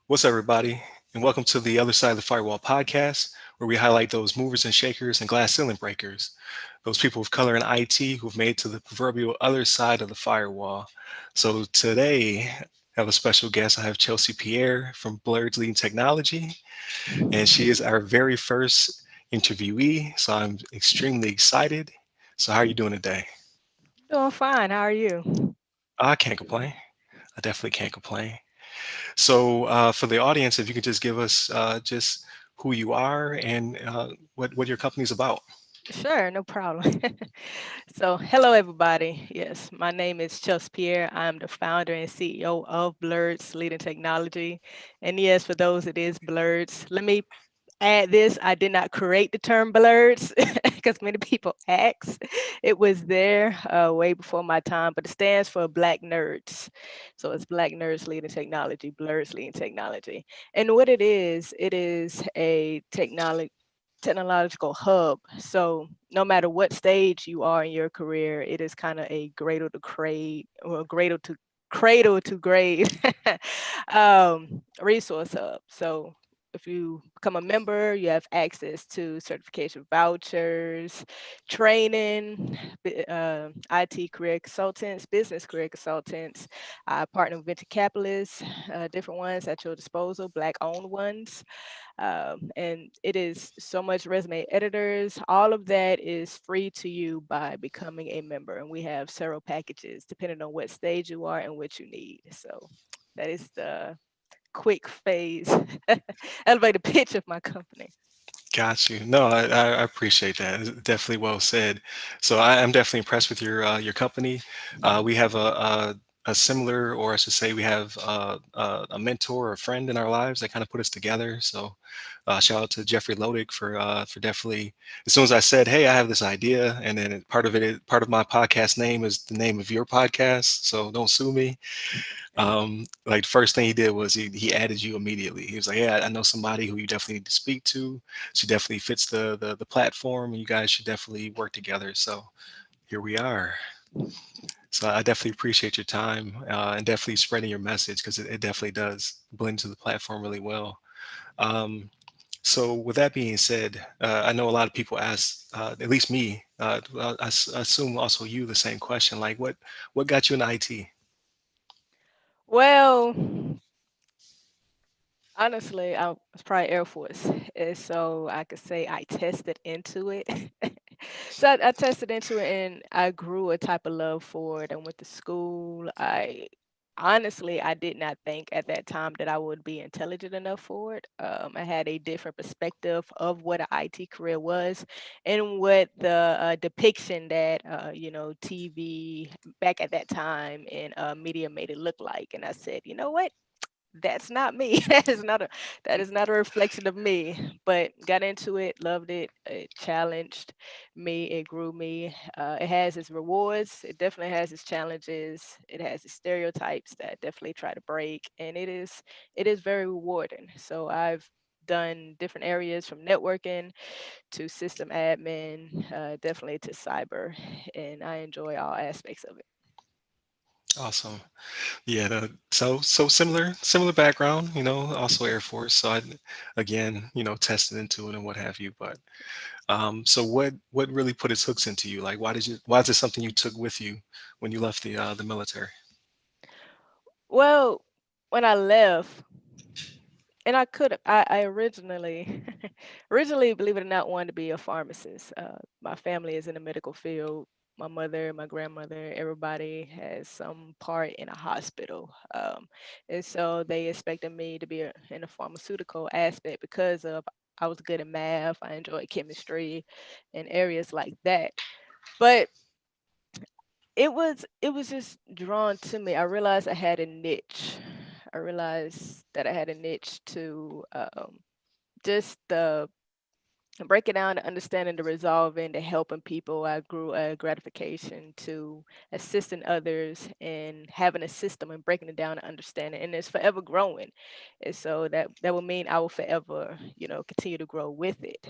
What's up, everybody? And welcome to the Other Side of the Firewall podcast, where we highlight those movers and shakers and glass ceiling breakers, those people of color in IT who've made it to the proverbial other side of the firewall. So today, I have a special guest. I have Chelsea Pierre from Blerds Leading Technology, and she is our very first interviewee. So I'm extremely excited. So how are you doing today? Doing fine. How are you? I can't complain. I definitely can't complain. So for the audience, if you could just give us just who you are and what your company's about. Sure, no problem. So, hello everybody. Yes, my name is Chelsea Pierre. I'm the founder and CEO of Blerds Leading Technology. And yes, for those it is Blerds. Let me add this. I did not create the term Blerds because many people ask. It was there way before my time, but it stands for Black Nerds. So it's Black Nerds Leading Technology, Blerds Leading Technology. And what it is a technological hub. So no matter what stage you are in your career, it is kind of a cradle to grave or cradle to grave resource hub. So if you become a member, you have access to certification vouchers, training, IT career consultants, business career consultants. I partner with venture capitalists, different ones at your disposal, Black owned ones. And it is so much resume editors. All of that is free to you by becoming a member. And we have several packages depending on what stage you are and what you need. So that is the quick phase, elevator pitch of my company. Got you. No, I appreciate that. It's definitely well said. So I'm definitely impressed with your company. We have a similar, or I should say, we have a mentor or a friend in our lives that kind of put us together. So shout out to Jeffrey Lodick for definitely. As soon as I said, "Hey, I have this idea," and then part of my podcast name is the name of your podcast. So don't sue me. Like the first thing he did was he added you immediately. He was like, "Yeah, I know somebody who you definitely need to speak to. She definitely fits the platform, and you guys should definitely work together." So here we are. So I definitely appreciate your time and definitely spreading your message because it definitely does blend to the platform really well. Um, so with that being said, I know a lot of people ask, at least me, I assume also you the same question, like what got you in IT? Well, honestly, I was probably Air Force. And so I could say I tested into it. So I tested into it and I grew a type of love for it. I went to school. I did not think at that time that I would be intelligent enough for it. I had a different perspective of what an IT career was and what the depiction that, TV back at that time and media made it look like. And I said, you know what? That's not me. That is not a reflection of me. But got into it, loved it. It challenged me. It grew me. It has its rewards. It definitely has its challenges. It has its stereotypes that I definitely try to break, and it is very rewarding. So I've done different areas from networking to system admin, definitely to cyber, and I enjoy all aspects of it. Awesome. Yeah, so similar background, also Air Force. So I again, tested into it and what have you. But so what really put its hooks into you? Like why is it something you took with you when you left the military? Well, when I left, and I originally, originally, believe it or not, wanted to be a pharmacist. My family is in the medical field. My mother, my grandmother, everybody has some part in a hospital. And so they expected me to be in a pharmaceutical aspect because of I was good at math. I enjoyed chemistry and areas like that. But it was just drawn to me. I realized I had a niche. I realized that I had a niche to just the break it down to understanding the resolving to helping people. I grew a gratification to assisting others and having a system and breaking it down and understanding, and it's forever growing. And so that will mean I will forever, continue to grow with it.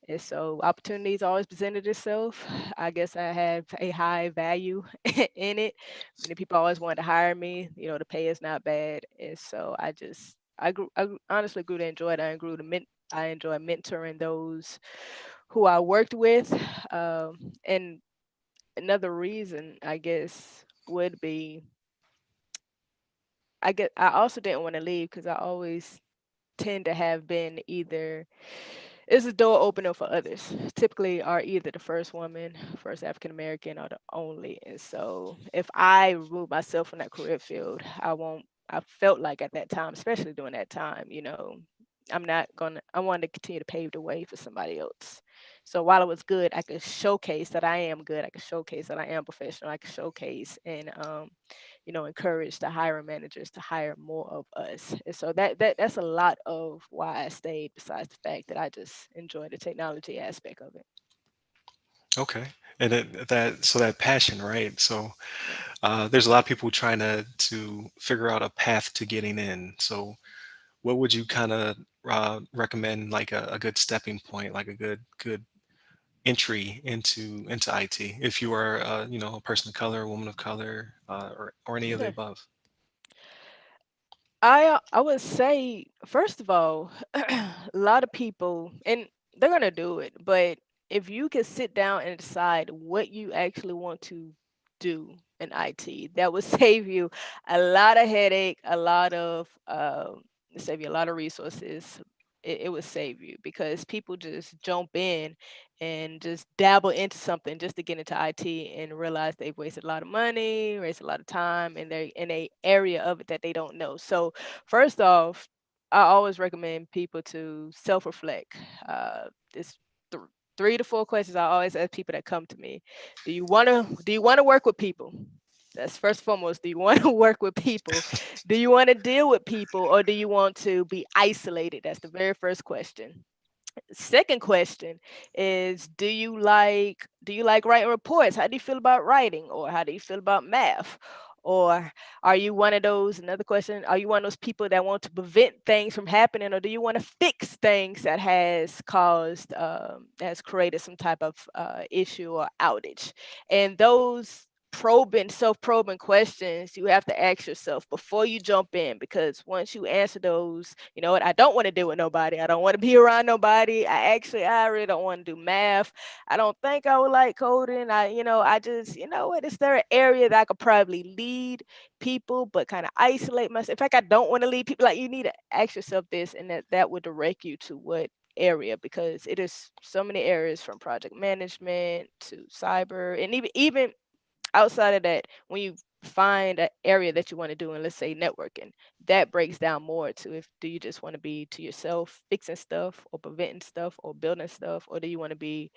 And so opportunities always presented itself. I guess I have a high value in it. Many people always wanted to hire me. The pay is not bad. And so I just honestly grew to enjoy it. I enjoy mentoring those who I worked with. And another reason, I guess, would be I also didn't want to leave because I always tend to have been either is a door opener for others. Typically are either the first woman, first African American, or the only. And so if I remove myself from that career field, I felt like at that time, especially during that time, I wanted to continue to pave the way for somebody else. So while it was good, I could showcase that I am good. I could showcase that I am professional. I could showcase and encourage the hiring managers to hire more of us. And so that's a lot of why I stayed, besides the fact that I just enjoy the technology aspect of it. Okay. And that passion, right? So Yeah. there's a lot of people trying to figure out a path to getting in. So what would you kind of recommend, like a good stepping point, like a good entry into IT, if you are a person of color, a woman of color, or any of the above? I would say, first of all, a lot of people, and they're gonna do it, but if you can sit down and decide what you actually want to do in IT, that would save you a lot of headache, save you a lot of resources. It would save you because people just jump in and just dabble into something just to get into IT and realize they've wasted a lot of money, wasted a lot of time, and they're in a area of it that they don't know. So first off, I always recommend people to self-reflect. It's th- 3 to 4 questions I always ask people that come to me. Do you want to work with people? That's first and foremost. Do you want to work with people? Do you want to deal with people, or do you want to be isolated? That's the very first question. Second question is, do you like writing reports? How do you feel about writing, or how do you feel about math? Or are you one of those, another question, are you one of those people that want to prevent things from happening, or do you want to fix things that has created some type of issue or outage? And those self-probing questions you have to ask yourself before you jump in, because once you answer those, you know what, I don't want to deal with nobody, I don't want to be around nobody, I really don't want to do math, I don't think I would like coding, I just, what, is there an area that I could probably lead people but kind of isolate myself? In fact, I don't want to lead people. Like, you need to ask yourself this, and that would direct you to what area, because it is so many areas, from project management to cyber, and even outside of that, when you find an area that you want to do, and let's say networking, that breaks down more to, if do you just want to be to yourself fixing stuff or preventing stuff or building stuff, or do you want to be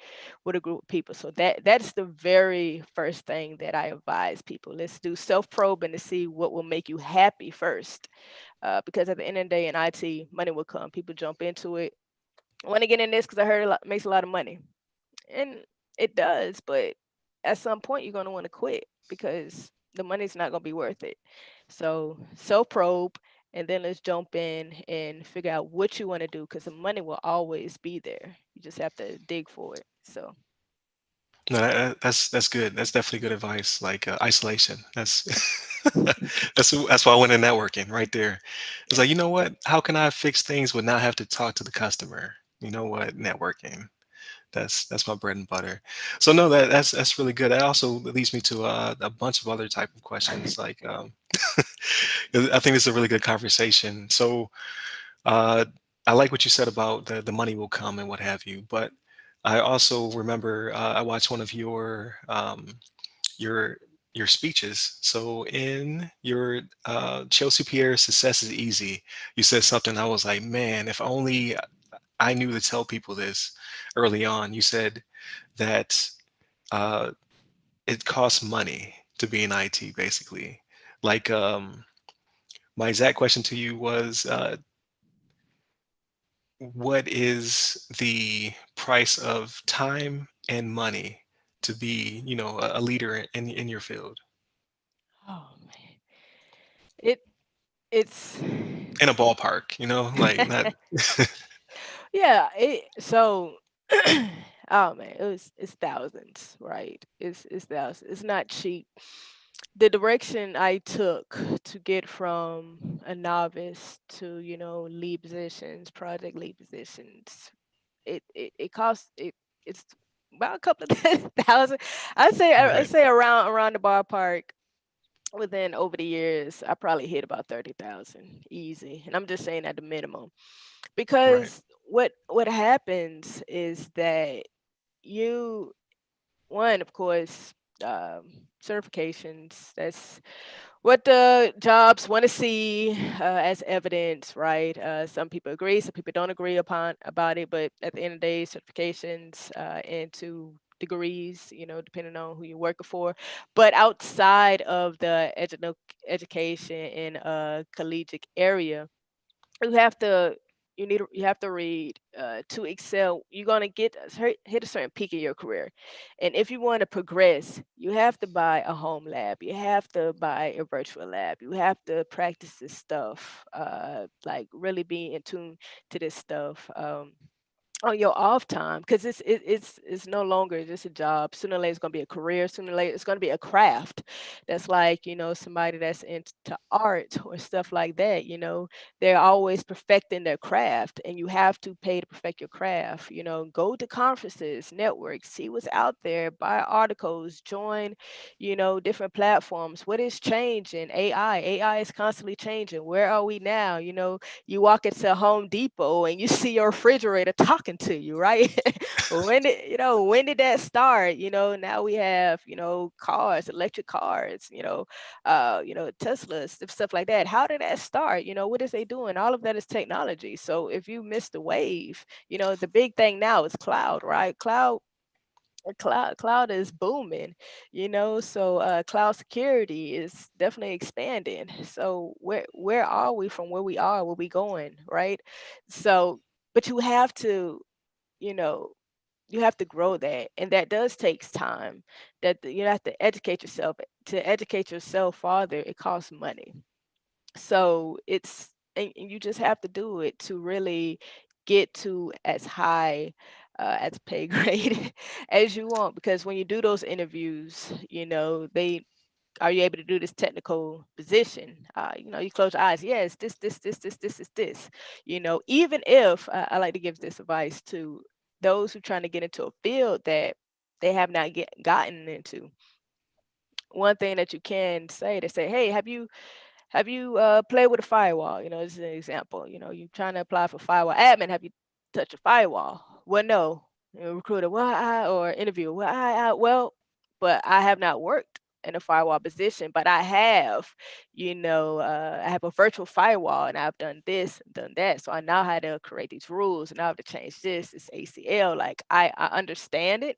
with a group of people? So that's the very first thing that I advise people. Let's do self-probing to see what will make you happy first, because at the end of the day, in IT, money will come. People jump into it, I want to get in this because I heard makes a lot of money, and it does, but at some point you're going to want to quit because the money's not going to be worth it. So self probe, and then let's jump in and figure out what you want to do, because the money will always be there. You just have to dig for it. So No, that's good. That's definitely good advice. Like isolation. That's that's why I went in networking right there. It's yeah. like, you know what? How can I fix things but not have to talk to the customer? You know what? Networking. That's my bread and butter. So no, that's really good. That also leads me to a bunch of other type of questions. Like, I think it's a really good conversation. So uh, I like what you said about the money will come and what have you. But I also remember I watched one of your your speeches. So in your Chelsea Pierre Success is Easy, you said something I was like, man, if only I knew to tell people this early on. You said that uh, it costs money to be in IT, basically. Like, my exact question to you was, what is the price of time and money to be, a leader in your field? Oh man, it it's In a ballpark, like not. yeah. Oh man, it's thousands, right? It's thousands. It's not cheap. the direction I took to get from a novice to, lead positions, project lead positions, it costs it's about a couple of thousand. I'd Right, say around the ballpark. Within over the years, I probably hit about 30,000 easy, and I'm just saying at the minimum, right, because what happens is that you one, of course, certifications. That's what the jobs want to see as evidence, right? Some people agree, some people don't agree upon about it, but at the end of the day, certifications into degrees, depending on who you're working for. But outside of the education in a collegiate area, you have to you have to read to excel. You're going to hit a certain peak in your career, and if you want to progress, you have to buy a home lab, you have to buy a virtual lab, you have to practice this stuff, like really be in tune to this stuff, on your off time, because it's no longer just a job. Sooner or later it's going to be a career. Sooner or later it's going to be a craft. That's like, somebody that's into art or stuff like that. They're always perfecting their craft, and you have to pay to perfect your craft. Go to conferences, network, see what's out there, buy articles, join, different platforms. What is changing? AI is constantly changing. Where are we now? You walk into Home Depot and you see your refrigerator talking to you, right? When did that start? Now we have, cars, electric cars, Teslas, stuff like that. How did that start? What is they doing? All of that is technology. So if you miss the wave, the big thing now is cloud, right? Cloud is booming, so cloud security is definitely expanding. So where are we from where we are, where we going, right? So, but you know you have to grow that, and that does takes time. You have to educate yourself. To educate yourself farther, it costs money. So and you just have to do it to really get to as high as pay grade as you want, because when you do those interviews, they are you able to do this technical position? You close your eyes. Yes, this is this. Even if I like to give this advice to those who trying to get into a field that they have not gotten into. One thing that you can say, they say, hey, have you played with a firewall? This is an example. You trying to apply for firewall admin. Have you touched a firewall? Well, no. Recruiter, or interviewer, but I have not worked in a firewall position, but I have a virtual firewall, and I've done this, and done that. So I know how to create these rules, and I have to change this. It's ACL. Like I understand it.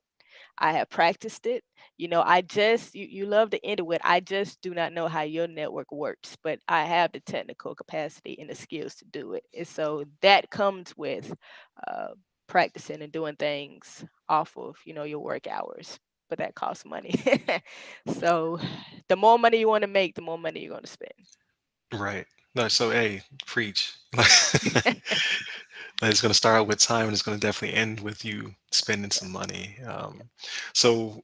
I have practiced it. I just you love to end it with, I just do not know how your network works, but I have the technical capacity and the skills to do it. And so that comes with uh, practicing and doing things off of, your work hours. But that costs money. So the more money you want to make, the more money you're going to right. No, so hey, preach. It's going to start out with time and it's going to definitely end with you spending spend. some money. Yeah, So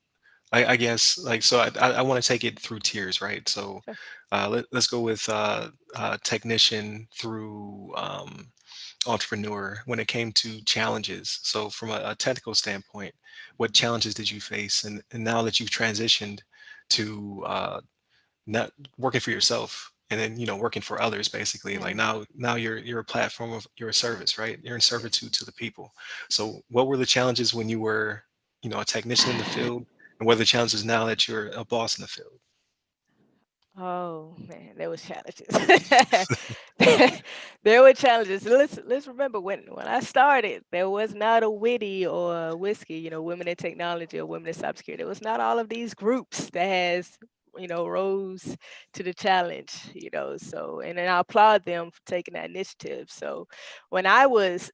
I guess like so I want to take it through tiers, right? So sure. let's go with technician through entrepreneur when it came to challenges. So from a technical standpoint, what challenges did you face? And now that you've transitioned to not working for yourself and then working for others, basically, like Yeah. now you're a platform of your service, right? You're in Yes. servitude to the people. So what were the challenges when you were a technician in the field, and what are the challenges now that you're a boss in the field? Oh man, there was challenges. There were challenges. Let's remember when I started, there was not a witty or a whiskey, women in technology or women in cybersecurity. There was not all of these groups that has rose to the challenge. So, and then I applaud them for taking that initiative. So when I was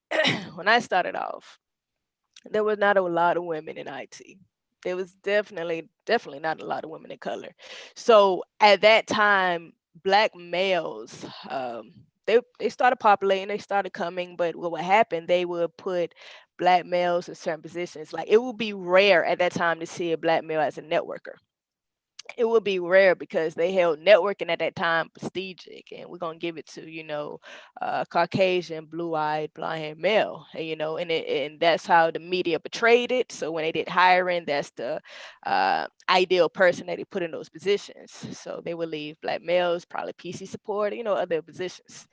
when I started off, there was not a lot of women in IT. There was definitely not a lot of women in color. So at that time, black males, they started populating, they started coming, but what would happen? They would put black males in certain positions. Like it would be rare at that time to see a black male as a networker. it would be rare because they held networking at that time prestigious, and we're gonna give it to Caucasian, blue-eyed, blonde-haired male, and that's how the media portrayed it. So when they did hiring, that's the ideal person that they put in those positions. So they would leave black males, probably PC support, other positions.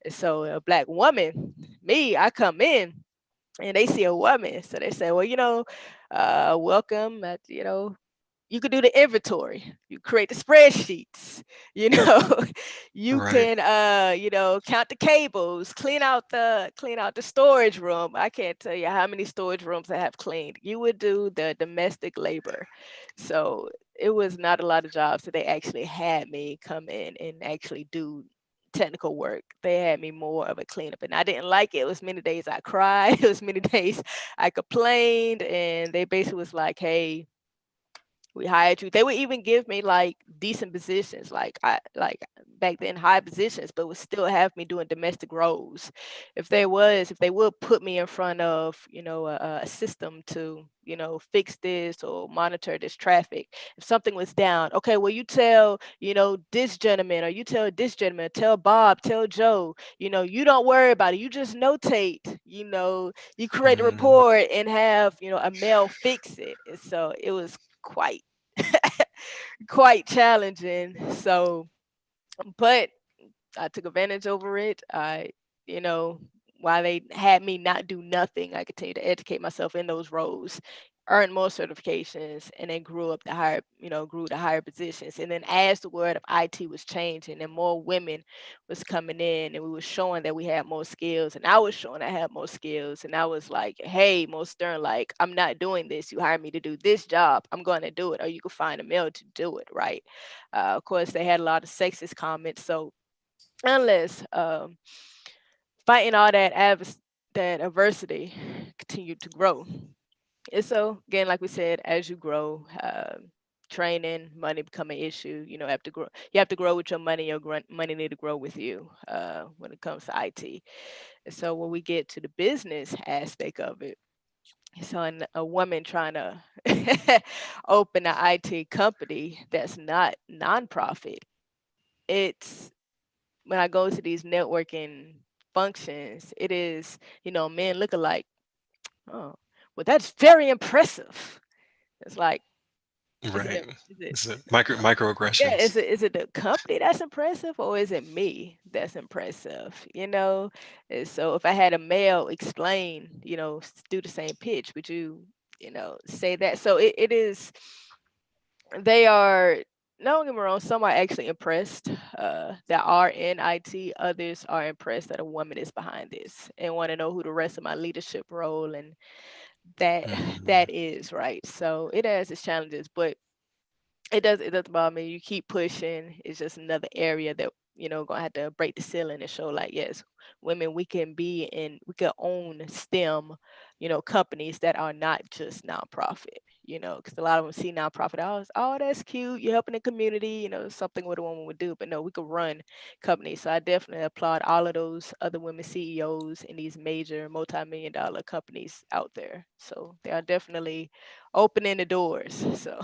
And so a black woman, me, I come in and they see a woman, so they say, well, welcome, you could do the inventory, you create the spreadsheets, you know you Right. can count the cables, clean out the storage room. I can't tell you how many storage rooms I have cleaned. You would do the domestic labor. So it was not a lot of jobs that they actually had me come in and actually do technical work. They had me more of a cleanup, and I didn't like it. It was many days I cried. It was many days I complained, and they basically was like, hey, we hired you. They would even give me like decent positions, like back then high positions, but would still have me doing domestic roles. If they would put me in front of a system to fix this or monitor this traffic. If something was down, okay, well, you tell this gentleman, or you tell this gentleman, tell Bob, tell Joe. You don't worry about it. You just notate. You create a Mm, report and have a male fix it. And so it was quite quite challenging. So, but I took advantage over it. You know, while they had me not do nothing, I continued to educate myself in those roles, earned more certifications, and then grew to higher positions. And then as the world of IT was changing and more women was coming in, and we were showing that we had more skills, and I was showing I had more skills, and I was like, hey, most stern, like, I'm not doing this. You hired me to do this job. I'm going to do it, or you can find a male to do it, right? Of course, they had a lot of sexist comments, so unless fighting all that adversity continued to grow. And so again, like we said, as you grow, training, money become an issue. Have to grow. You have to grow with your money. Your money need to grow with you when it comes to IT. And so when we get to the business aspect of it, so a woman trying to open an IT company that's not nonprofit, it's when I go to these networking functions, it is, men looking like, oh, well, that's very impressive. It's like, is it, right. is it, It's a com- yeah, microaggressions. is it the company that's impressive, or is it me that's impressive? And so if I had a male explain, do the same pitch, would you, say that? So it is, they are, don't get me wrong, some are actually impressed that are in IT. Others are impressed that a woman is behind this and want to know who the rest of my leadership role and that Mm, that is, right? So it has its challenges, but it doesn't bother me. You keep pushing. It's just another area that gonna have to break the ceiling and show like, yes, women, we can own STEM, companies that are not just nonprofit. Because a lot of them see nonprofit, oh, that's cute. You're helping the community. Something what a woman would do. But no, we could run companies. So I definitely applaud all of those other women CEOs in these major multi-million-dollar companies out there. So they are definitely opening the doors. So.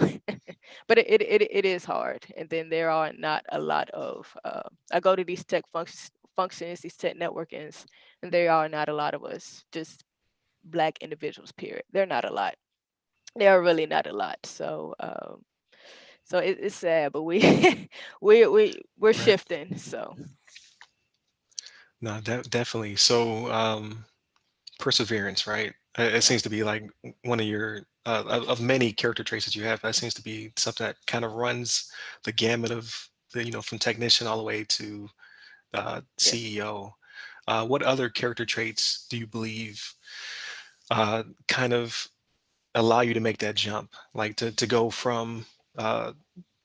But it is hard, and then there are not a lot of I go to these tech functions, these tech networkings, and there are not a lot of us, just black individuals, period. They're not a lot. They are really not a lot. So it's sad, but we we're right. shifting. So No, definitely. So, perseverance, right? It yeah, seems to be like one of your of many character traits that you have. That seems to be something that kind of runs the gamut of from technician all the way to yeah, CEO. What other character traits do you believe kind of allow you to make that jump, like to go uh,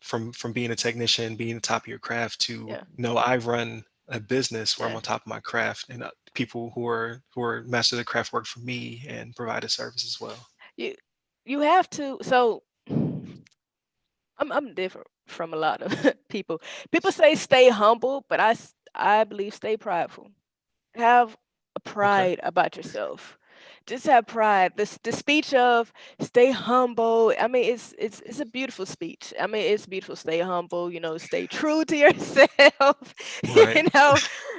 from being a technician, being the top of your craft to yeah, no, I run a business where I'm yeah. on top of my craft, and people who are master the craft work for me and provide a service as well. You you have to. So I'm different from a lot of people. People say stay humble, but I believe stay prideful. Have a Okay. pride about yourself. just have pride. The speech of stay humble. I mean, it's a beautiful speech. I mean, it's beautiful. Stay humble. Stay true to yourself. Right.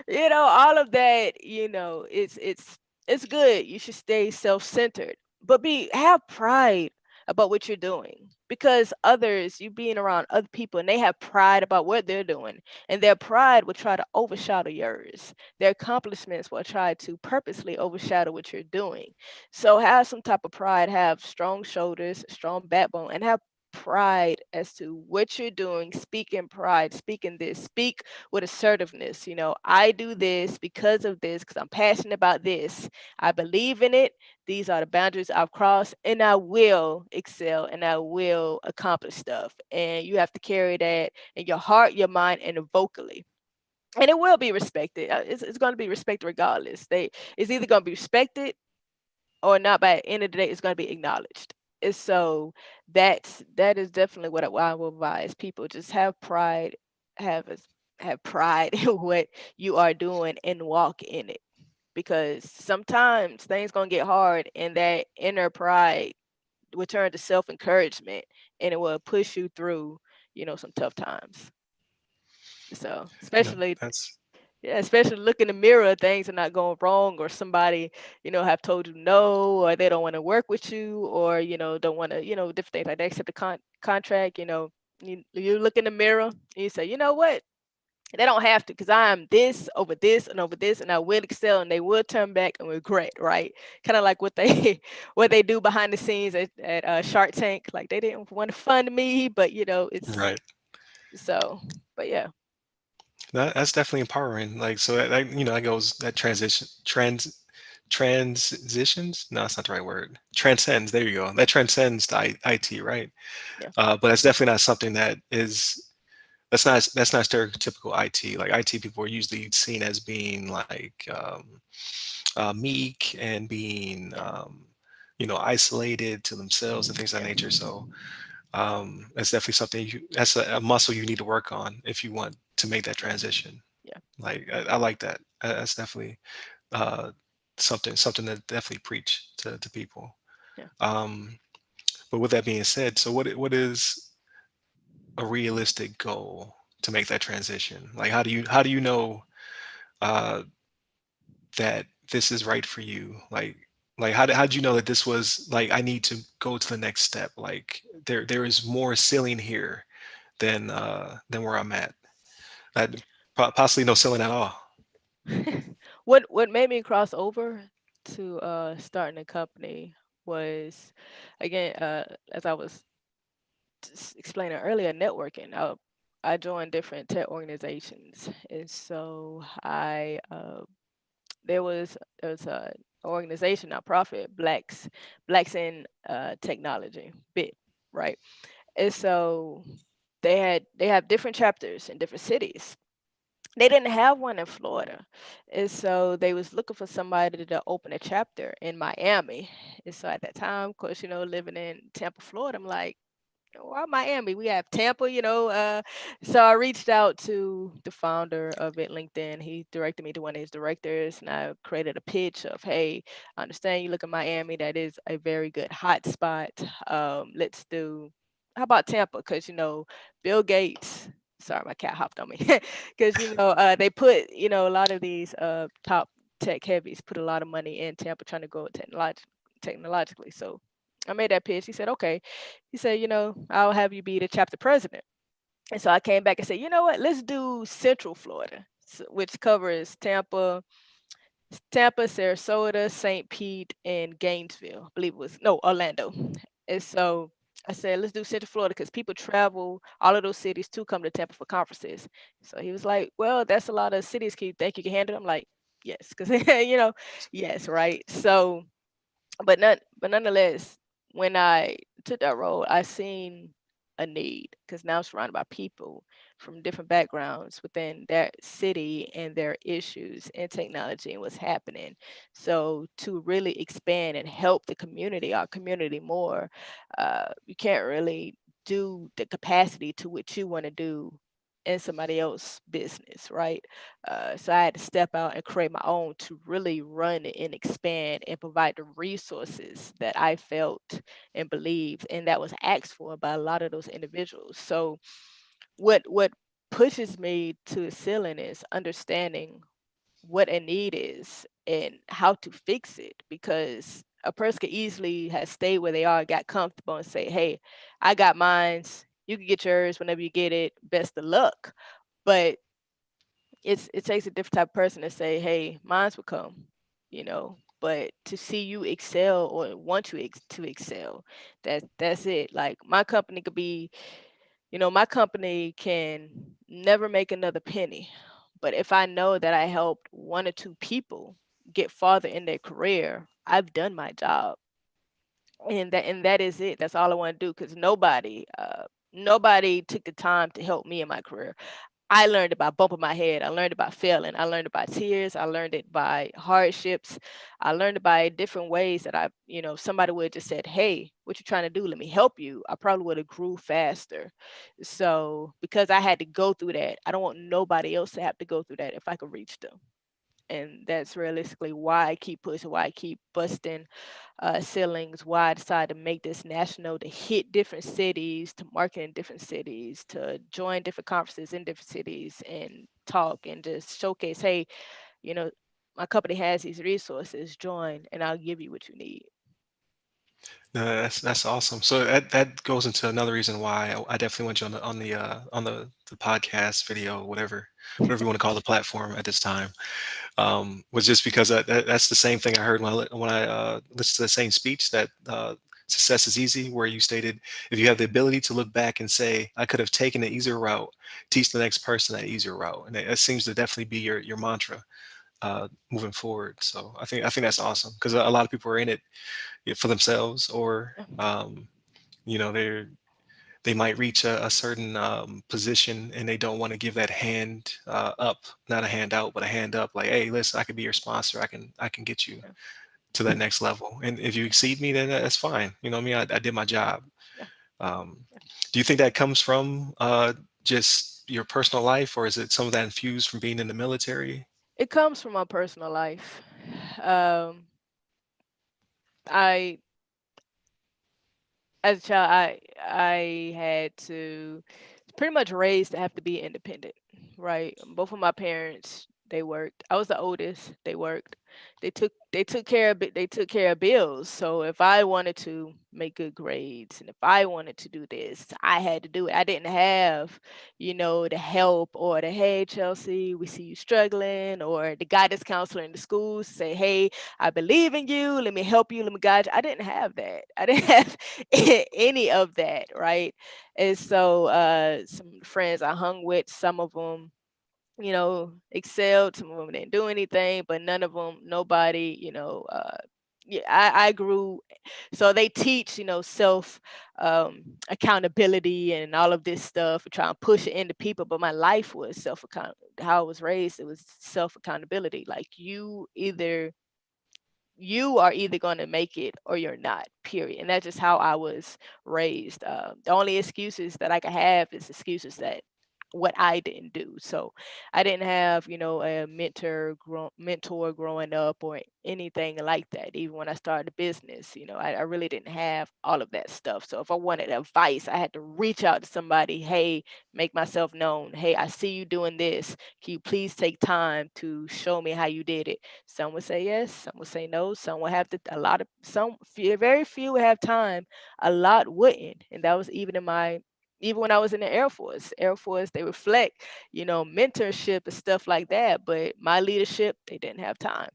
you know, all of that. It's good. You should stay self-centered, but have pride about what you're doing, because others, you being around other people, and they have pride about what they're doing, and their pride will try to overshadow yours. Their accomplishments will try to purposely overshadow what you're doing. So have some type of pride, have strong shoulders, strong backbone, and have pride as to what you're doing. Speak in pride, speak in this, speak with assertiveness. I do this because of this, because I'm passionate about this. I believe in it. These are the boundaries I've crossed, and I will excel and I will accomplish stuff. And you have to carry that in your heart, your mind, and vocally, and it will be respected. It's going to be respected regardless. It's either going to be respected or not. By the end of the day, it's going to be acknowledged. And so that is definitely what I will advise people: just have pride, have a, have pride in what you are doing, and walk in it. Because sometimes things gonna get hard, and that inner pride will turn to self encouragement, and it will push you through, some tough times. So No, especially, that's yeah, especially look in the mirror, things are not going wrong, or somebody, have told you no, or they don't want to work with you, or, don't want to, different things like that, accept the contract, you look in the mirror and you say, you know what? They don't have to, because I am this over this and over this, and I will excel, and they will turn back and regret, right? Kind of like what they what they do behind the scenes at Shark Tank. Like they didn't want to fund me, but it's right. so. But yeah, That's definitely empowering. Like so that goes that transitions. No, that's not the right word. Transcends. There you go. That transcends the IT, right? yeah, But that's definitely not something that's not stereotypical IT. Like IT people are usually seen as being like meek and being yeah, isolated to themselves and things of that yeah, nature. So that's definitely something that's a muscle you need to work on if you want to make that yeah, transition. yeah, Like I like that. That's definitely uh, something that definitely preach to people. yeah. Um, but with that being said, so what is a realistic goal to make that transition? Like how do you know uh, that this is right for you? Like how did you know that this was like I need to go to the next step? Like there is more ceiling here than where I'm at. That possibly no ceiling at all. What made me cross over to starting a company was, again, as I was explaining earlier, networking. I joined different tech organizations, and so there was a organization, nonprofit, Blacks in Technology, BIT, right? And so they have different chapters in different cities. They didn't have one in Florida, and so they was looking for somebody to open a chapter in Miami. And so at that time, of course, living in Tampa, Florida, I'm like, why Miami? We have Tampa, so I reached out to the founder of it, LinkedIn. He directed me to one of his directors, and I created a pitch of, hey, I understand you look at Miami. That is a very good hot spot. Let's do, how about Tampa? Because, Bill Gates, sorry, my cat hopped on me. Because, they put, a lot of these top tech heavies put a lot of money in Tampa trying to grow it technologically. So I made that pitch. He said, okay. He said, I'll have you be the chapter president. And so I came back and said, you know what? Let's do Central Florida, which covers Tampa, Sarasota, St. Pete, and Gainesville. I believe it was, no, Orlando. And so I said, let's do Central Florida because people travel all of those cities to come to Tampa for conferences. So he was like, well, that's a lot of cities. Can you think you can handle it? I'm like, yes, because, yes, right. So but nonetheless, when I took that role, I seen a need because now I'm surrounded by people from different backgrounds within that city and their issues and technology and what's happening. So to really expand and help our community more, you can't really do the capacity to what you want to do in somebody else's business, right? So I had to step out and create my own to really run and expand and provide the resources that I felt and believed and that was asked for by a lot of those individuals. So what pushes me to the ceiling is understanding what a need is and how to fix it, because a person could easily have stayed where they are, got comfortable and say, hey, I got mines, you can get yours whenever you get it, best of luck. But it takes a different type of person to say, hey, mines will come, but to see you excel or want you to excel, that's it. Like my company could be, my company can never make another penny. But if I know that I helped one or two people get farther in their career, I've done my job. And that is it. That's all I want to do, because nobody took the time to help me in my career. I learned it by bumping my head. I learned it by failing. I learned it by tears. I learned it by hardships. I learned it by different ways that somebody would have just said, hey, what you trying to do? Let me help you. I probably would have grew faster. So because I had to go through that, I don't want nobody else to have to go through that if I could reach them. And that's realistically why I keep pushing, why I keep busting ceilings, why I decided to make this national, to hit different cities, to market in different cities, to join different conferences in different cities and talk and just showcase, hey, you know, my company has these resources, join and I'll give you what you need. No, that's awesome. So that goes into another reason why I definitely want you on the podcast video, whatever you want to call the platform at this time. Was just because that's the same thing I heard when I listened to the same speech, that success is easy, where you stated, if you have the ability to look back and say, I could have taken the easier route, teach the next person that easier route, and that seems to definitely be your mantra moving forward. So I think that's awesome, because a lot of people are in it for themselves, or they might reach a certain position and they don't want to give that hand up, not a hand out, but a hand up. Like, hey, listen, I can be your sponsor. I can get you Yeah, to that next level. And if you exceed me, then that's fine. You know what I mean? I did my job. yeah. Um, do you think that comes from just your personal life, or is it some of that infused from being in the military? It comes from my personal life. Um, I as a child, I had to pretty much raised to have to be independent, right? Both of my parents, they worked. I was the oldest. They worked. They took care of bills. So if I wanted to make good grades and if I wanted to do this, I had to do it. I didn't have, the help or the, hey Chelsea, we see you struggling, or the guidance counselor in the schools say, hey, I believe in you. Let me help you. Let me guide you. I didn't have that. I didn't have any of that, right? And so some friends I hung with, some of them, excelled, some of them didn't do anything, but none of them, nobody, yeah, I grew. So they teach, self accountability and all of this stuff and try and push it into people. But my life was self account. How I was raised, it was self accountability. Like you are either going to make it or you're not, period. And that's just how I was raised. The only excuses that I could have is excuses that what I didn't do. So I didn't have, a mentor growing up or anything like that. Even when I started a business, I really didn't have all of that stuff. So if I wanted advice, I had to reach out to somebody. Hey, make myself known. Hey, I see you doing this. Can you please take time to show me how you did it? Some would say yes, some would say no, some would have to, a lot of, very few would have time, a lot wouldn't. And that was even when I was in the Air Force, they reflect, mentorship and stuff like that. But my leadership, they didn't have time.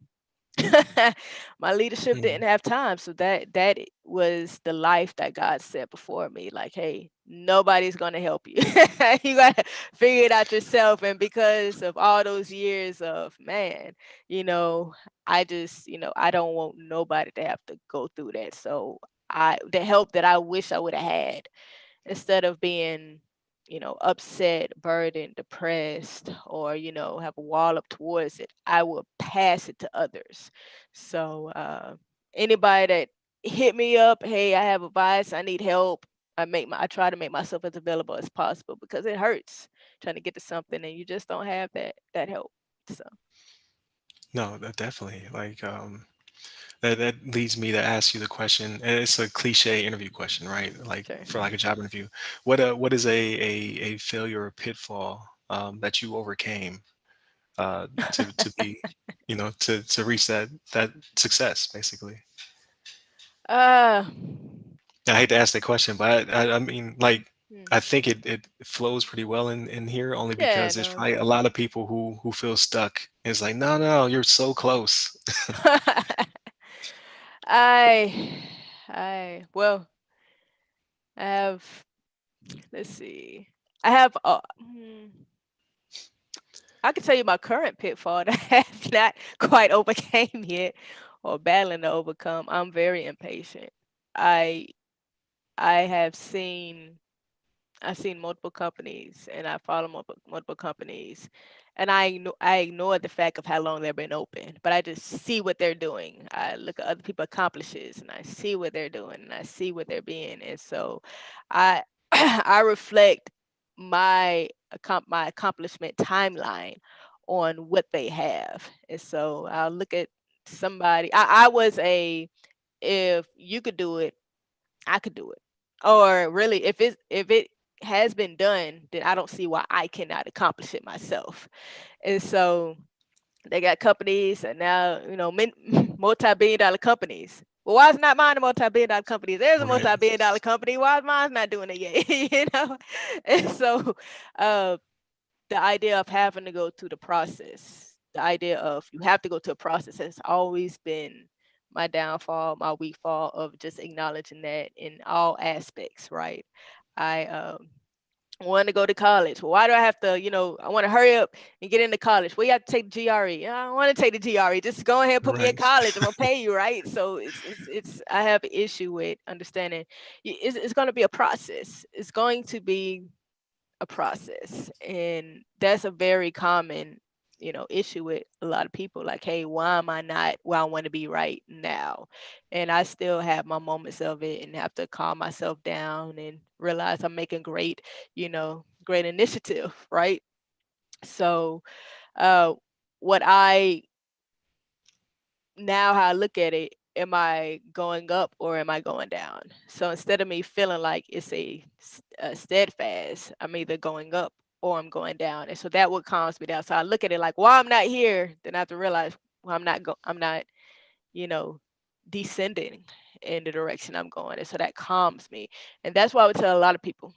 My leadership Hmm. didn't have time. So that was the life that God set before me. Like, hey, nobody's gonna help you. You gotta figure it out yourself. And because of all those years of, man, you know, I just, I don't want nobody to have to go through that. So the help that I wish I would have had, instead of being, upset, burdened, depressed, or, have a wall up towards it, I will pass it to others. So anybody that hit me up, hey, I have advice, I need help. I try to make myself as available as possible because it hurts. trying to get to something, and you just don't have that help. So No, that definitely like that leads me to ask you the question, and it's a cliche interview question, right? Like sure. for like a job interview, what is a failure or pitfall that you overcame to be, to reach that success, basically? Uh, I hate to ask that question, but I mean, like, hmm. I think it flows pretty well in here, only Yeah, because there's no. probably a lot of people who feel stuck. It's like, no, no, you're so close. I well, I have, let's see. I have I can tell you my current pitfall that I have not quite overcame yet or battling to overcome. I'm very impatient. I I have seen I've seen multiple companies and I follow multiple companies, and I ignore the fact of how long they've been open, but I just see what they're doing. I look at other people accomplishes and I see what they're doing and I see what they're being, and so I I reflect my accomplishment timeline on what they have, and so I'll look at somebody. I was a, if you could do it, I could do it. Or really, if it has been done, then I don't see why I cannot accomplish it myself. And so they got companies, and now multi-billion dollar companies. Well, why is not mine a multi-billion dollar company? There's a Right, multi-billion dollar company. Why is mine not doing it yet? And so uh, the idea of having to go through the process, the idea of you have to go through a process has always been my downfall, my weak fall of just acknowledging that in all aspects, right? I want to go to college. Well, why do I have to, I want to hurry up and get into college. Well, you have to take the GRE. I don't want to take the GRE. Just go ahead and put me in right, college. I'm gonna pay you, right? So I have an issue with understanding it's going to be a process. It's going to be a process, and that's a very common issue with a lot of people, like, hey, why am I not where I want to be right now? And I still have my moments of it and have to calm myself down and realize I'm making great initiative, right? So uh what I now how I look at it, am I going up or am I going down? So instead of me feeling like it's a steadfast, I'm either going up or I'm going down, and so that what calms me down. So I look at it like, while I'm not here, then I have to realize, well, I'm not, you know, descending in the direction I'm going, and so that calms me, and that's why I would tell a lot of people,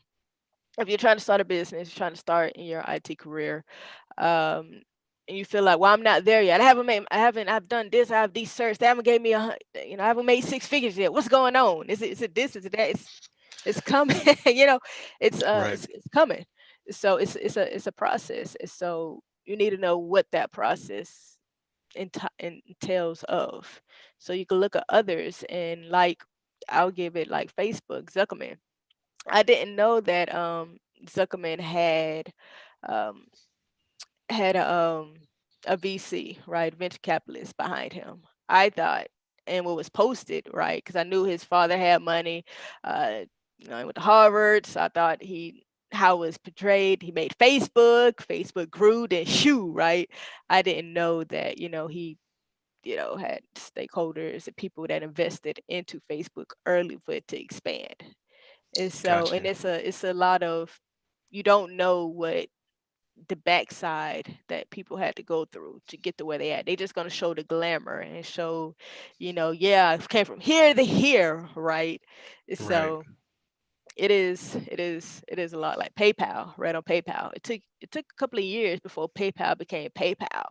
if you're trying to start a business, trying to start in your IT career, um, and you feel like, well, I'm not there yet. I've done this. I have these certs. They haven't gave me I haven't made six figures yet. What's going on? Is it this? Is it that? It's coming. right, It's coming. So it's a process. And so you need to know what that process entails of. So you can look at others and, like, I'll give it like Facebook, Zuckerman. I didn't know that Zuckerman um had a VC, right, venture capitalist behind him. I thought, and what was posted, right, because I knew his father had money. Uh, he went to Harvard, so I thought how it was portrayed. He made Facebook. Facebook grew, then shoo, right. I didn't know that he had stakeholders and people that invested into Facebook early for it to expand. And so, and gotcha. it's a lot of, you don't know what the backside that people had to go through to get to where they at. They just gonna show the glamour and show, yeah, I came from here to here, right? Right, So it is a lot like PayPal, right? On PayPal, it took a couple of years before PayPal became PayPal.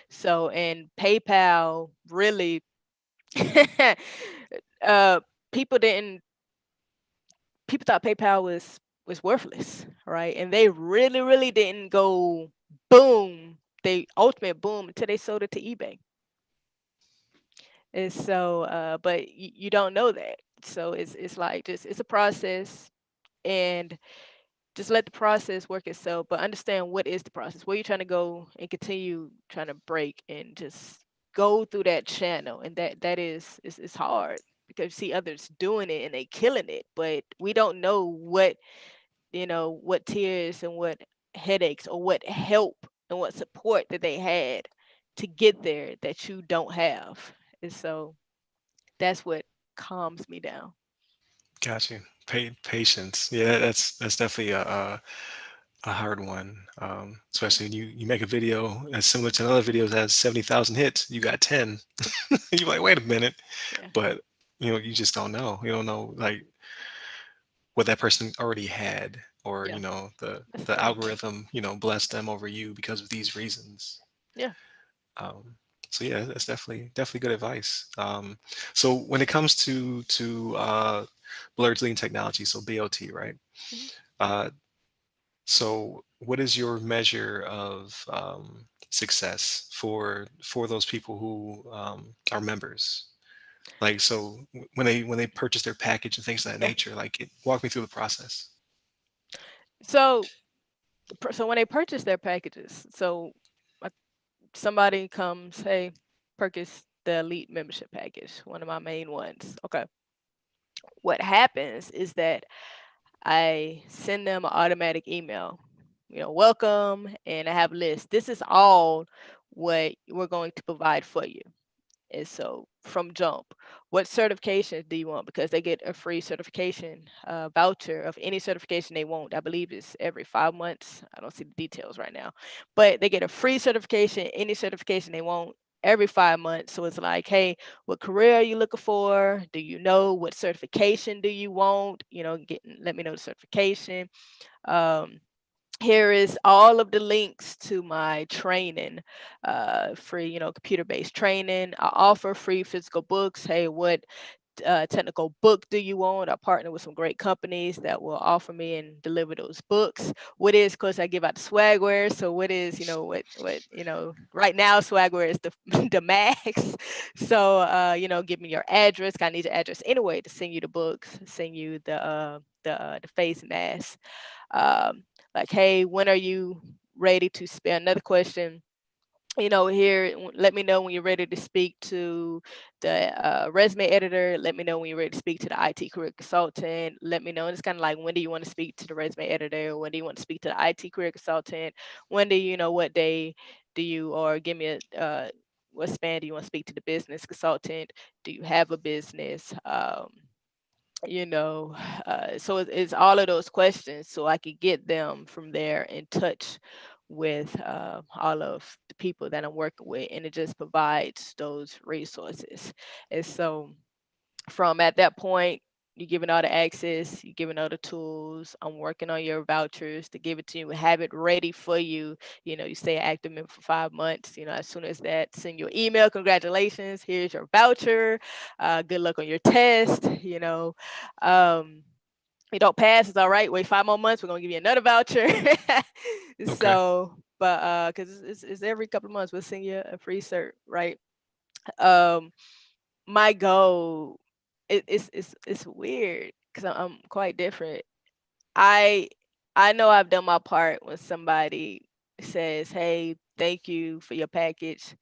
So, and PayPal really, uh, people didn't people thought PayPal was worthless, right? And they really, really didn't go boom, they ultimate boom until they sold it to eBay. And so, but you don't know that. So it's like, just it's a process, and just let the process work itself. But understand, what is the process? Where you're trying to go, and continue trying to break and just go through that channel. And that is it's hard because you see others doing it and they killing it, but we don't know what what tiers and what headaches or what help and what support that they had to get there that you don't have. And so that's what calms me down. Got you. Patience. Yeah, that's definitely a hard one. Yeah. Especially when you make a video that's similar to another video that has 70,000 hits, you got 10. You're like, wait a minute, Yeah. but you just don't know. You don't know like what that person already had, or Yeah. That's the the thing. algorithm blessed them over you because of these reasons. Yeah. Um, so yeah, that's definitely good advice. So when it comes to Blerds Leading Technology, so BOT, right? Mhm. Uh, so what is your measure of success for those people who are members? Like, so when they purchase their package and things of that Yeah. nature, like, walk me through the process. So so when they purchase their packages, so uh, somebody comes, hey, purchase the elite membership package, one of my main ones. Okay. What happens is that I send them an automatic email, welcome, and I have a list. This is all what we're going to provide for you. And so from jump, what certifications do you want? Because they get a free certification voucher of any certification they want. I believe it's every 5 months. I don't see the details right now, but they get a free certification, any certification they want every 5 months. So it's like, hey, what career are you looking for? Do you know what certification do you want? Let me know the certification. Um, Here is all of the links to my training, free, computer-based training. I offer free physical books. Hey, what technical book do you want? I partner with some great companies that will offer me and deliver those books. What is, of course, I give out the swagware. So what is, right now swagware is the the max. So give me your address. I need your address anyway to send you the books, send you the face mask. Like, hey, when are you ready to spend? Another question, here, let me know when you're ready to speak to the resume editor. Let me know when you're ready to speak to the IT career consultant. Let me know. And it's kind of like, when do you want to speak to the resume editor? When do you want to speak to the IT career consultant? When do you know what day do you, or give me what span do you want to speak to the business consultant? Do you have a business? you know so it's all of those questions, so I could get them from there in touch with all of the people that I'm working with, and it just provides those resources. And so from at that point, you're giving all the access, you're giving all the tools. I'm working on your vouchers to give it to you, have it ready for you. You stay active member for 5 months. As soon as that, send your email. Congratulations, here's your voucher. Good luck on your test. Um, you don't pass, it's all right. Wait 5 more months, we're gonna give you another voucher. Okay. So, but because it's every couple of months, we'll send you a free cert, right? Um, my goal, it's weird because I'm quite different. I I know I've done my part when somebody says, "Hey, thank you for your package.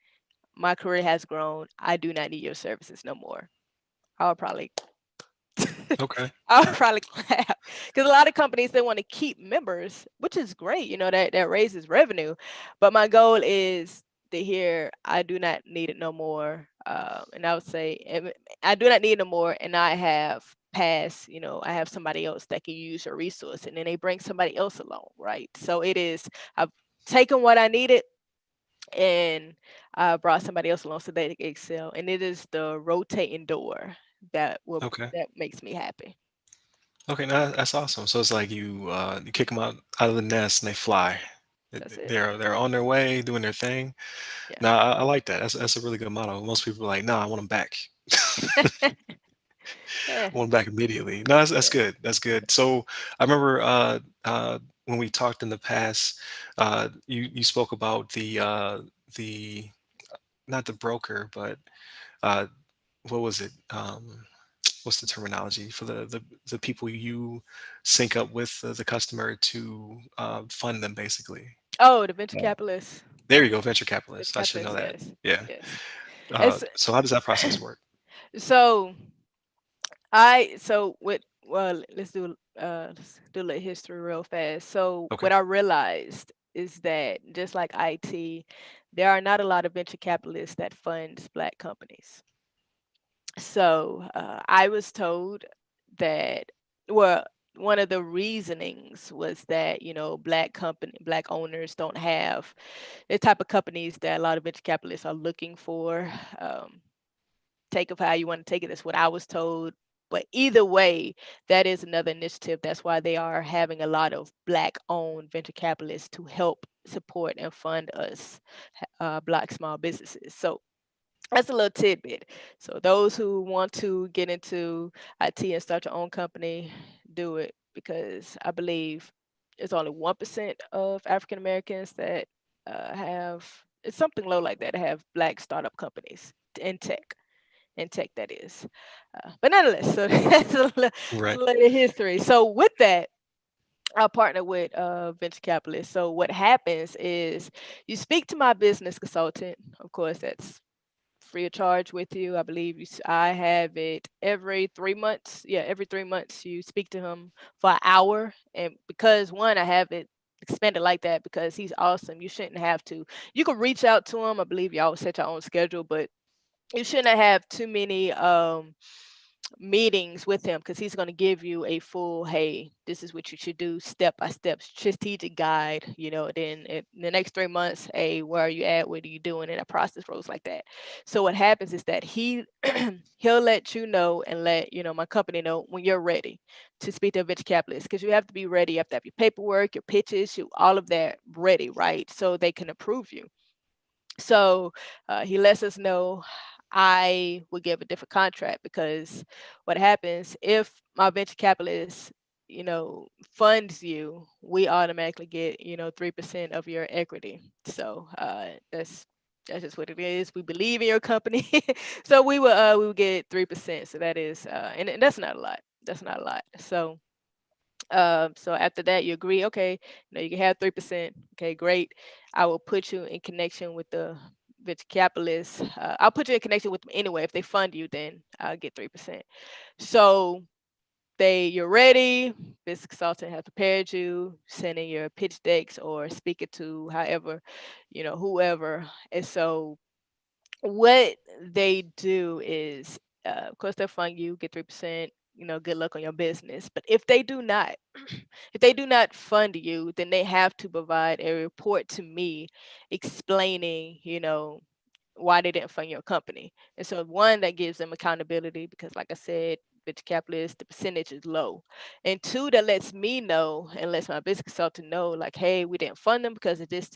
My career has grown. I do not need your services no more." I'll probably Okay. I'll probably clap, because a lot of companies, they want to keep members, which is great. That raises revenue, but my goal is to hear, I do not need it no more. And I would say, I do not need it no more, and I have passed. I have somebody else that can use your resource, and then they bring somebody else along, right? So it is, I've taken what I needed, and I brought somebody else along so they can excel, and it is the rotating door Okay. that makes me happy. Okay, no, that's awesome. So it's like you kick them out of the nest and they fly. That's it. They're on their way doing their thing. Yeah. Now I like that. That's a really good motto. Most people are like, "Nah, I want them back. Yeah. I want them back immediately." No, that's Yeah. good. That's good. So I remember when we talked in the past, you spoke about the not the broker, but uh, what was it? What's the terminology for the people you sync up with the customer to fund them, basically? Oh, the venture Yeah. capitalists. There you go, venture Venture capitalists. I should know capitalists, that. yes. Yeah. Yes. It's So how does that process work? so so with well, let's do. let's do a little history real fast. So Okay. what I realized is that just like IT, there are not a lot of venture capitalists that funds black companies. So I was told that, well, one of the reasonings was that, black owners don't have the type of companies that a lot of venture capitalists are looking for. Um, Take of how you want to take it. That's what I was told. But either way, that is another initiative. That's why they are having a lot of black owned venture capitalists to help support and fund us, black small businesses. So that's a little tidbit. So those who want to get into IT and start your own company, do it, because I believe it's only 1% of African Americans that have, it's something low like that, have black startup companies in tech. In tech, that is. But nonetheless, so that's a Right. little history. So with that, I partner with venture capitalists. So what happens is you speak to my business consultant. Of course, that's free of charge with you. I believe I have it every 3 months. Yeah, every 3 months you speak to him for an hour. And because one, I have it expanded like that because he's awesome. You shouldn't have to. You can reach out to him. I believe y'all set your own schedule, but you shouldn't have too many meetings with him because he's going to give you a full, hey, this is what you should do, step by step strategic guide. Then in the next 3 months, hey, where are you at, what are you doing, and a process rolls like that. So what happens is that he'll let you know and let my company know when you're ready to speak to a venture capitalist, because you have to be ready. You have to have your paperwork, your pitches, all of that ready, right, so they can approve you. So he lets us know. I would give a different contract because what happens if my venture capitalist, funds you, we automatically get 3% of your equity. So that's just what it is. We believe in your company, so we will get 3%. So that is and that's not a lot. That's not a lot. So after that, you agree, okay, you can have 3%. Okay, great. I will put you in connection with the venture capitalist. I'll put you in connection with them anyway. If they fund you, then I'll get 3%. So you're ready. Business consultant has prepared you, sending your pitch decks or speaking to however, whoever. And so what they do is, of course, they'll fund you, get 3%. Good luck on your business. But if they do not, if they do not fund you, then they have to provide a report to me explaining, why they didn't fund your company. And so one, that gives them accountability because like I said, venture capitalist, the percentage is low. And two, that lets me know and lets my business consultant know, like, hey, we didn't fund them because of this,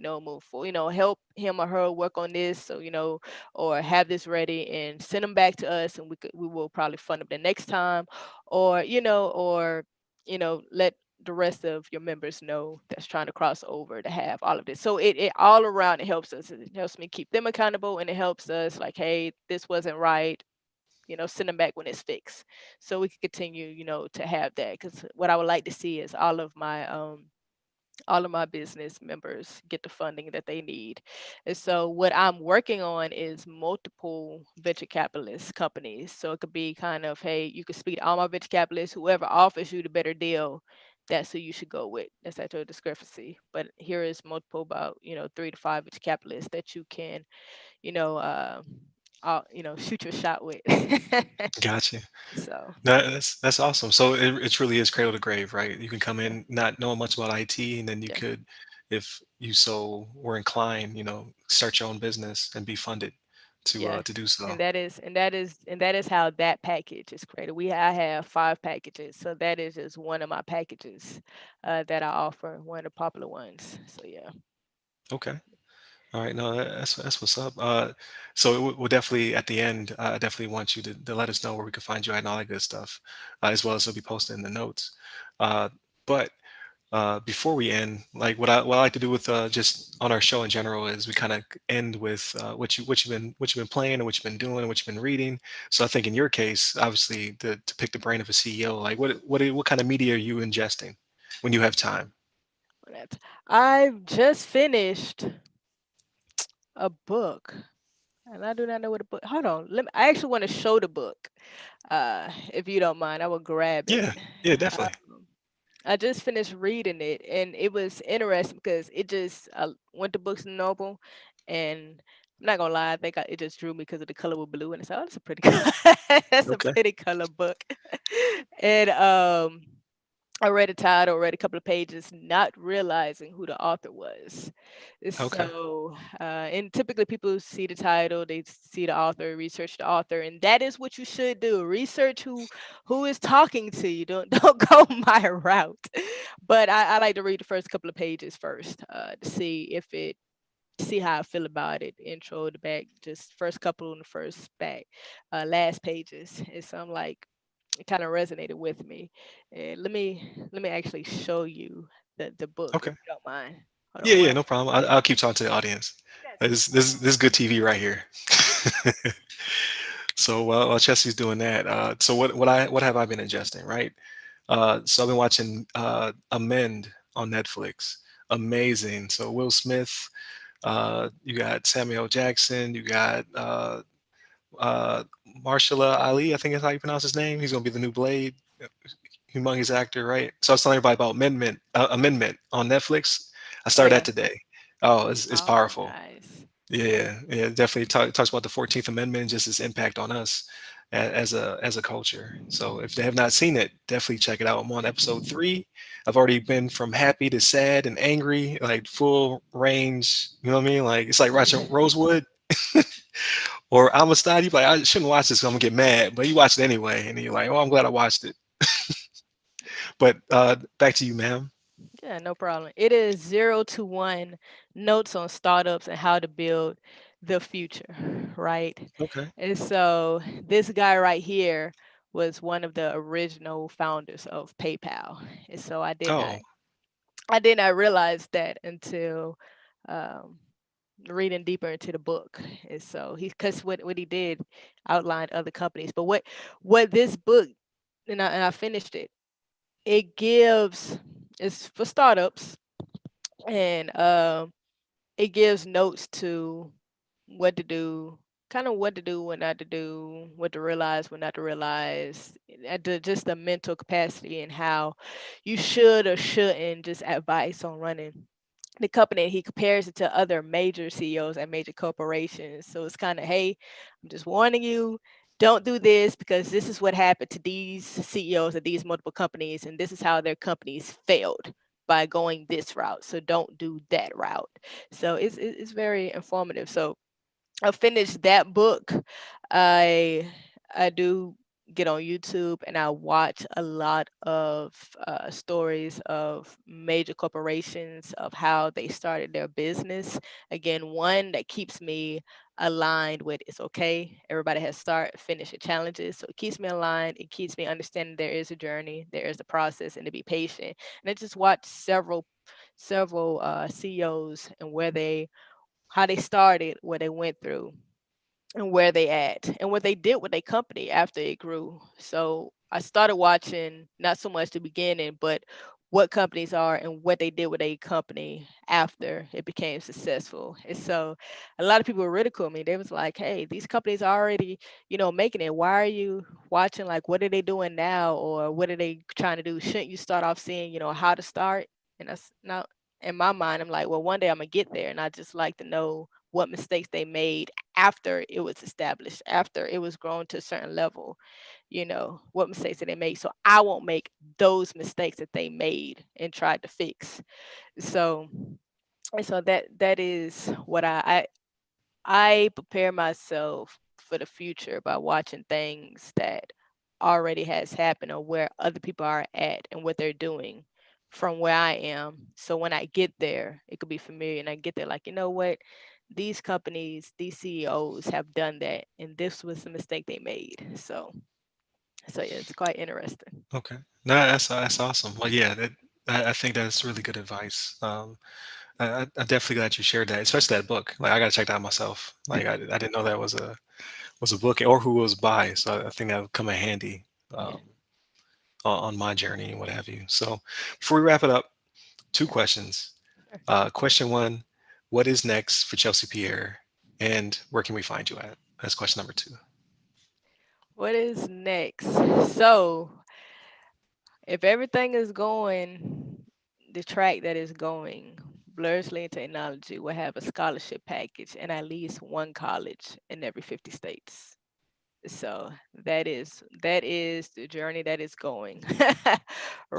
move forward, help him or her work on this. So, or have this ready and send them back to us and we will probably fund them the next time. Or let the rest of your members know that's trying to cross over to have all of this. So it all around, it helps us. It helps me keep them accountable and it helps us, like, hey, this wasn't right. Send them back when it's fixed. So we can continue, to have that. Because what I would like to see is all of my business members get the funding that they need. And so what I'm working on is multiple venture capitalist companies. So it could be kind of, hey, you could speak to all my venture capitalists, whoever offers you the better deal, that's who you should go with. That's at your discrepancy. But here is multiple, about 3 to 5 venture capitalists that you can, you know, uh, shoot your shot with. Gotcha. So That's awesome. So it truly is cradle to grave, right? You can come yeah, in not knowing much about IT, and then you yeah. could, if you so were inclined, start your own business and be funded Yeah, to do so. and that is how that package is created. I have 5 packages, so that is just one of my packages that I offer, one of the popular ones. So yeah, Okay. All right. No, that's what's up. So we'll definitely at the end, I definitely want you to let us know where we can find you at and all that good stuff, as well as it'll be posted in the notes. But before we end, like what I like to do with just on our show in general is we kind of end with what you've been playing and what you've been doing and what you've been reading. So I think in your case, obviously, to pick the brain of a CEO, like what kind of media are you ingesting when you have time? I've just finished a book. And I do not know what the book. Hold on. I actually want to show the book. If you don't mind, I will grab it. Yeah, yeah, definitely. Um, I just finished reading it, and it was interesting because it just I went to Books and Noble, and I'm not gonna lie, I think it just drew me because of the color was blue, and I said, "Oh, that's a pretty, that's a Okay, pretty color book." And I read the title, read a couple of pages, not realizing who the author was. okay, So, and typically people see the title, they see the author, research the author, and that is what you should do. Research who is talking to you. Don't don't go my route. But I like to read the first couple of pages first to see how I feel about it. Intro, the back, just first couple on the first back, last pages. And so I'm like, it kind of resonated with me. And let me actually show you the book if okay. you don't mind. Hold Yeah, on yeah, one. no problem. I'll keep talking to the audience. Got you. This is good TV right here. So while Chelsea's doing that, so what have I been ingesting, right? So I've been watching Amend on Netflix. Amazing. So Will Smith, you got Samuel Jackson, you got uh, Marshala Ali, I think is how you pronounce his name. He's gonna be the new Blade. Humongous actor, right? So I was telling everybody about Amendment on Netflix. I Oh started that yeah. today. Oh, it's Oh, powerful. nice. Yeah, yeah, definitely talks about the 14th Amendment and just its impact on us as a culture. So if they have not seen it, definitely check it out. I'm on episode 3. I've already been from happy to sad and angry, like full range. You know what I mean? Like it's like watching Rosewood or Amistad. You be like, I shouldn't watch this 'cause I'm gonna get mad, but you watch it anyway, and you're like, oh, I'm glad I watched it. But back to you, ma'am. Yeah, no problem. It is 0 to 1 notes on startups and how to build the future, right? Okay. And so this guy right here was one of the original founders of PayPal. And so Oh, I did not realize that until um, reading deeper into the book. And so because what he did outlined other companies, but what this book, and I finished it. It gives it's for startups, and it gives notes to what to do, kind of what to do, what not to do, what to realize, what not to realize, just the mental capacity and how you should or shouldn't just advice on running the company. He compares it to other major CEOs and major corporations. So it's kind of, hey, I'm just warning you, don't do this because this is what happened to these CEOs of these multiple companies, and this is how their companies failed by going this route. So don't do that route. So it's very informative. So I finished that book. I I do get on YouTube and I watch a lot of stories of major corporations of how they started their business. Again, one that keeps me aligned with it's okay. Everybody has start, finish, and challenges. So it keeps me aligned. It keeps me understanding there is a journey, there is a process, and to be patient. And I just watched several CEOs and where they how they started, what they went through, and where they at, and what they did with their company after it grew. So I started watching not so much the beginning, but what companies are and what they did with a company after it became successful. And so a lot of people ridicule me. They was like, hey, these companies are already, making it. Why are you watching like what are they doing now or what are they trying to do? Shouldn't you start off seeing, how to start? And that's not in my mind, I'm like, well, one day I'm gonna get there. And I just like to know what mistakes they made after it was established, after it was grown to a certain level, what mistakes did they make? So I won't make those mistakes that they made and tried to fix. So and so that is what I prepare myself for the future by watching things that already has happened or where other people are at and what they're doing from where I am. So when I get there, it could be familiar and I get there like, you know what? These companies, these CEOs have done that and this was the mistake they made. So yeah, it's quite interesting. okay. No, that's awesome. Well, yeah, I think that's really good advice. I'm definitely glad you shared that, especially that book. Like, I gotta check that out myself. Like, I didn't know that was a book or who it was by. So I think that would come in handy Yeah. on my journey and what have you. So before we wrap it up, two Yeah. questions. Sure. Question one: what is next for Chelsea Pierre? And where can we find you at? That's question number two. What is next? So, if everything is going the track that is going, Blerds Technology will have a scholarship package in at least one college in every 50 states. So that is the journey that is going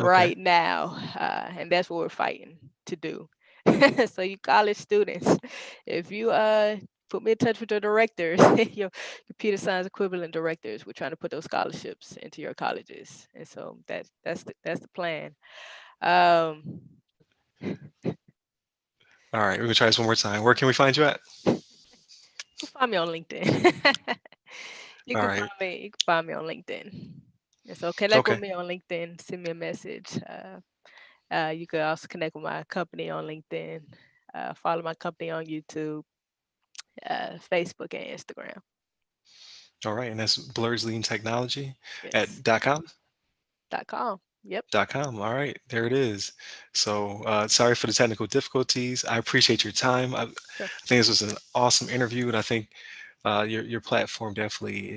Okay. right now, and that's what we're fighting to do. So you college students, if you put me in touch with the directors, your computer science equivalent directors, we're trying to put those scholarships into your colleges, and so that's the plan. Um, All right. We're going to try this one more time. Where can we find you at? you can find me on LinkedIn. You All can right. find me. You can find me on LinkedIn. And so connect with Okay. me on LinkedIn. Send me a message. You could also connect with my company on LinkedIn. Follow my company on YouTube, Facebook, and Instagram. All right. And that's Blur's Lean Technology Yes. at .com. .com. Yep. .com. All right. There it is. So sorry for the technical difficulties. I appreciate your time. Sure. I think this was an awesome interview, and I think your platform definitely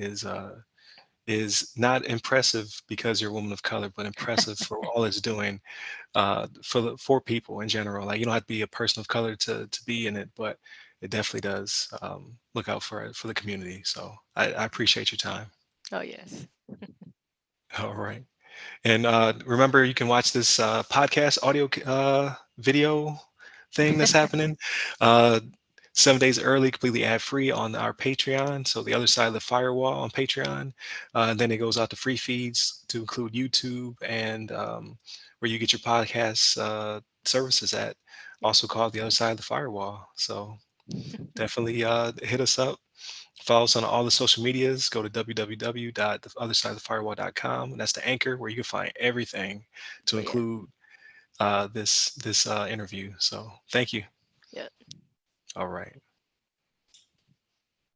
is not impressive because you're a woman of color, but impressive for all it's doing for people in general. Like you don't have to be a person of color to be in it, but it definitely does look out for the community. So I appreciate your time. Oh yes. All right. And remember, you can watch this podcast audio video thing that's happening uh, 7 days early, completely ad free on our Patreon. So the other side of the firewall on Patreon. And then it goes out to free feeds to include YouTube and where you get your podcast services at, Yep. also called the other side of the firewall. So definitely hit us up. Follow us on all the social medias. Go to www.theothersideofthefirewall.com. And that's the anchor where you can find everything to Oh yeah. include this interview. So thank you. Yep. All right.